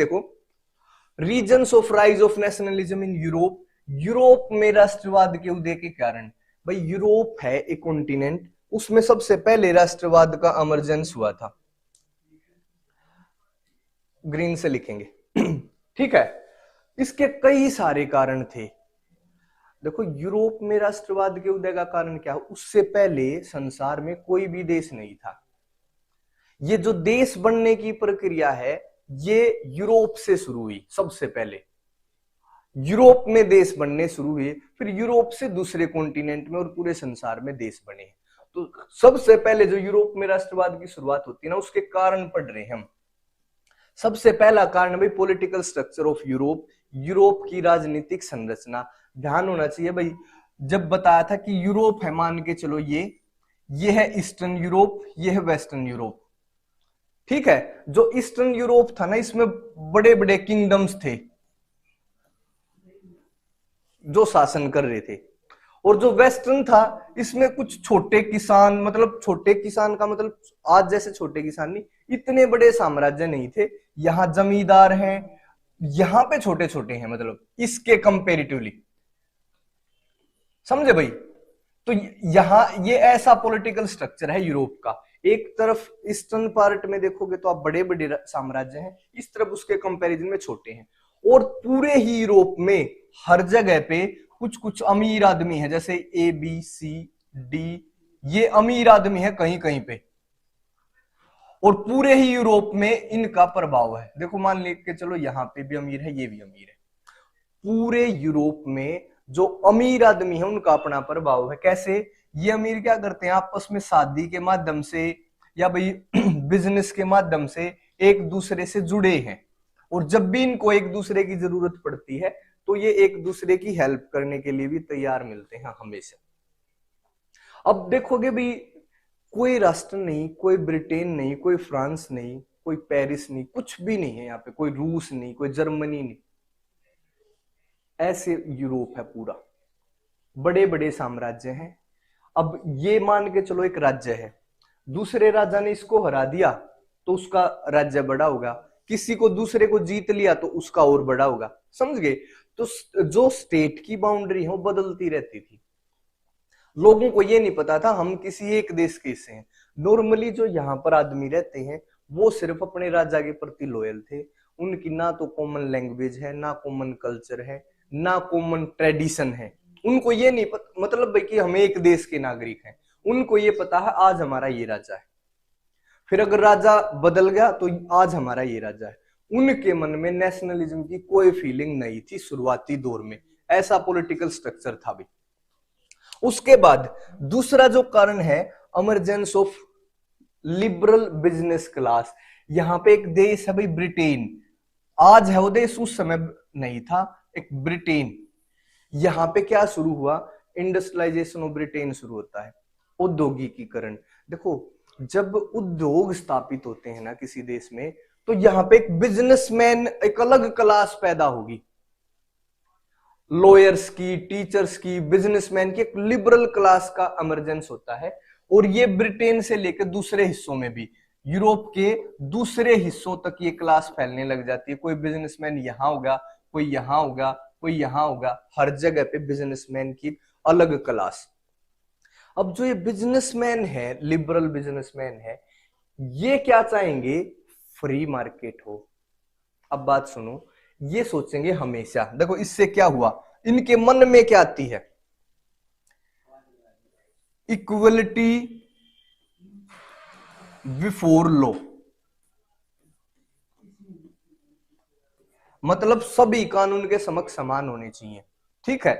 देखो, reasons of rise of nationalism in Europe. Europe में राष्ट्रवाद के उदय के कारण, भाई यूरोप है एक कॉन्टिनेंट, उसमें सबसे पहले राष्ट्रवाद का इमर्जेंस हुआ था। ग्रीन से लिखेंगे ठीक है। इसके कई सारे कारण थे। देखो, यूरोप में राष्ट्रवाद के उदय का कारण क्या है, उससे पहले संसार में कोई भी देश नहीं था। ये जो देश बनने की प्रक्रिया है ये यूरोप से शुरू हुई। सबसे पहले यूरोप में देश बनने शुरू हुए, फिर यूरोप से दूसरे कॉन्टिनेंट में और पूरे संसार में देश बने। तो सबसे पहले जो यूरोप में राष्ट्रवाद की शुरुआत होती है ना, उसके कारण पढ़ रहे हैं हम। सबसे पहला कारण भाई political structure of Europe, Europe की राजनीतिक संरचना। ध्यान होना चाहिए भाई, जब बताया था कि यूरोप है, मान के चलो ये है ईस्टर्न यूरोप, ये है वेस्टर्न यूरोप, ठीक है। जो ईस्टर्न यूरोप था ना, इसमें बड़े बड़े किंगडम्स थे जो शासन कर रहे थे, और जो वेस्टर्न था इसमें कुछ छोटे किसान, मतलब छोटे किसान का मतलब आज जैसे छोटे किसान नहीं, इतने बड़े साम्राज्य नहीं थे। यहां जमींदार हैं, यहां पे छोटे छोटे हैं, मतलब इसके कंपेरेटिवली, समझे भाई। तो यहां ये ऐसा पॉलिटिकल स्ट्रक्चर है यूरोप का। एक तरफ ईस्टर्न पार्ट में देखोगे तो आप बड़े बड़े साम्राज्य हैं, इस तरफ उसके कंपैरिजन में छोटे हैं। और पूरे ही यूरोप में हर जगह पे कुछ कुछ अमीर आदमी है, जैसे ए बी सी डी, ये अमीर आदमी है कहीं कहीं पे, और पूरे ही यूरोप में इनका प्रभाव है। देखो, मान लेके चलो यहां पे भी अमीर है, ये भी अमीर है। पूरे यूरोप में जो अमीर आदमी है उनका अपना प्रभाव है। कैसे? ये अमीर क्या करते हैं, आपस में शादी के माध्यम से या भाई बिजनेस के माध्यम से एक दूसरे से जुड़े हैं, और जब भी इनको एक दूसरे की जरूरत पड़ती है तो ये एक दूसरे की हेल्प करने के लिए भी तैयार मिलते हैं हमेशा। अब देखोगे भी, कोई राष्ट्र नहीं, कोई ब्रिटेन नहीं, कोई फ्रांस नहीं, कोई पेरिस नहीं, कुछ भी नहीं है यहाँ पे, कोई रूस नहीं, कोई जर्मनी नहीं, ऐसे यूरोप है पूरा, बड़े बड़े साम्राज्य हैं। अब ये मान के चलो एक राज्य है, दूसरे राजा ने इसको हरा दिया तो उसका राज्य बड़ा होगा, किसी को दूसरे को जीत लिया तो उसका और बड़ा होगा, समझ गए। तो जो स्टेट की बाउंड्री है वो बदलती रहती थी। लोगों को ये नहीं पता था हम किसी एक देश के हिस्से हैं। नॉर्मली जो यहाँ पर आदमी रहते हैं वो सिर्फ अपने राजा के प्रति लॉयल थे। उनकी ना तो कॉमन लैंग्वेज है, ना कॉमन कल्चर है, ना कॉमन ट्रेडिशन है। उनको ये नहीं पता, मतलब भाई कि हम एक देश के नागरिक हैं। उनको ये पता है आज हमारा ये राजा है, फिर अगर राजा बदल गया तो आज हमारा ये राजा है। उनके मन में नेशनलिज्म की कोई फीलिंग नहीं थी शुरुआती दौर में। ऐसा पॉलिटिकल स्ट्रक्चर था भी। उसके बाद दूसरा जो कारण है, emergence of liberal business class. यहां पे एक देश है भाई ब्रिटेन, आज है वो देश, उस समय नहीं था, एक ब्रिटेन। यहां पे क्या शुरू हुआ, इंडस्ट्रियलाइजेशन ऑफ ब्रिटेन शुरू होता है, औद्योगिकीकरण। देखो, जब उद्योग स्थापित होते हैं ना किसी देश में, तो यहां पे एक बिजनेसमैन, एक अलग क्लास पैदा होगी, लॉयर्स की, टीचर्स की, बिजनेसमैन की, एक लिबरल क्लास का इमरजेंस होता है। और ये ब्रिटेन से लेकर दूसरे हिस्सों में भी, यूरोप के दूसरे हिस्सों तक ये क्लास फैलने लग जाती है। कोई बिजनेसमैन यहां होगा, कोई यहां होगा, कोई यहां होगा, हर जगह पे बिजनेसमैन की अलग क्लास। अब जो ये बिजनेसमैन है, लिबरल बिजनेसमैन है, ये क्या चाहेंगे, फ्री मार्केट हो। अब बात सुनो, ये सोचेंगे हमेशा। देखो, इससे क्या हुआ, इनके मन में क्या आती है, इक्वलिटी बिफोर लॉ, मतलब सभी कानून के समक्ष समान होने चाहिए, ठीक है।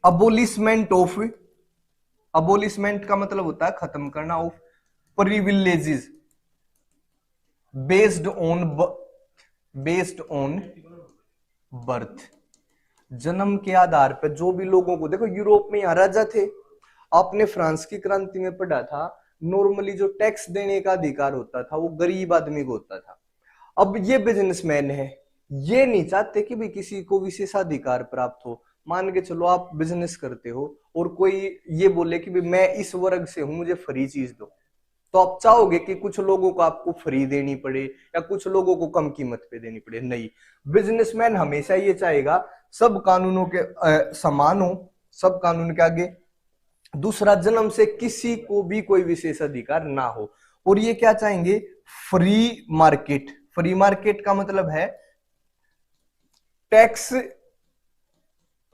अबोलिशमेंट ऑफ, अबोलिशमेंट का मतलब होता है खत्म करना, of privileges based on birth, जन्म के आधार पर जो भी लोगों को, देखो यूरोप में यहाँ राजा थे, आपने फ्रांस की क्रांति में पढ़ा था, नॉर्मली जो टैक्स देने का अधिकार होता था वो गरीब आदमी को होता था। अब ये बिजनेसमैन है, ये नहीं चाहते कि भी किसी को विशेषाधिकार प्राप्त हो। मान के चलो आप बिजनेस करते हो और कोई ये बोले कि भी मैं इस वर्ग से हूं, मुझे फ्री चीज दो, तो आप चाहोगे कि कुछ लोगों को आपको फ्री देनी पड़े या कुछ लोगों को कम कीमत पे देनी पड़े? नहीं, बिजनेसमैन हमेशा ये चाहेगा सब कानूनों के समान हो, सब कानून के आगे, दूसरा जन्म से किसी को भी कोई विशेष अधिकार ना हो, और ये क्या चाहेंगे? Free market. फ्री मार्केट का मतलब है टैक्स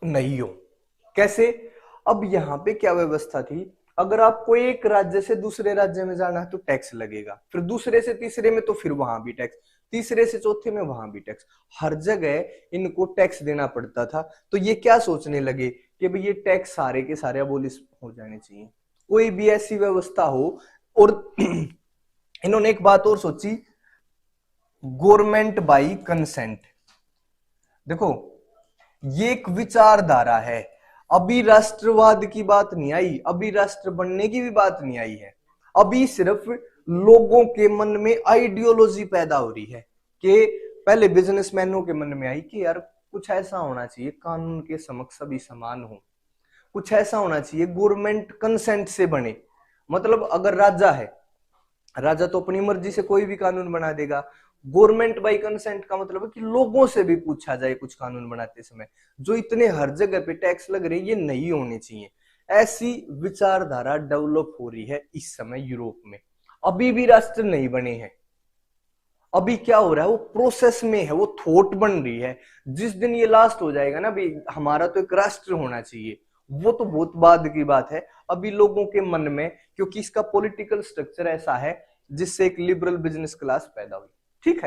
नहीं हो। कैसे? अब यहां पे क्या व्यवस्था थी, अगर आपको एक राज्य से दूसरे राज्य में जाना है तो टैक्स लगेगा, फिर दूसरे से तीसरे में तो फिर वहां भी टैक्स, तीसरे से चौथे में वहां भी टैक्स, हर जगह इनको टैक्स देना पड़ता था। तो ये क्या सोचने लगे कि भाई ये टैक्स सारे के सारे अबोलिश हो जाने चाहिए, कोई भी ऐसी व्यवस्था हो। और इन्होंने एक बात और सोची, गवर्नमेंट बाई कंसेंट। देखो ये एक विचारधारा है, अभी राष्ट्रवाद की बात नहीं आई, अभी राष्ट्र बनने की भी बात नहीं आई है, अभी सिर्फ लोगों के मन में आइडियोलॉजी पैदा हो रही है कि पहले बिजनेसमैनों के मन में आई कि यार कुछ ऐसा होना चाहिए कानून के समक्ष सभी समान हो, कुछ ऐसा होना चाहिए गवर्नमेंट कंसेंट से बने। मतलब अगर राजा है, राजा तो अपनी मर्जी से कोई भी कानून बना देगा, गवर्नमेंट बाई कंसेंट का मतलब है कि लोगों से भी पूछा जाए कुछ कानून बनाते समय, जो इतने हर जगह पे टैक्स लग रहे हैं ये नहीं होने चाहिए। ऐसी विचारधारा डेवलप हो रही है इस समय यूरोप में, अभी भी राष्ट्र नहीं बने हैं, अभी क्या हो रहा है वो प्रोसेस में है, वो थॉट बन रही है। जिस दिन ये लास्ट हो जाएगा ना भाई हमारा तो एक राष्ट्र होना चाहिए, वो तो बहुत बाद की बात है। अभी लोगों के मन में, क्योंकि इसका पॉलिटिकल स्ट्रक्चर ऐसा है जिससे एक लिबरल बिजनेस क्लास पैदा हुई, ठीक है।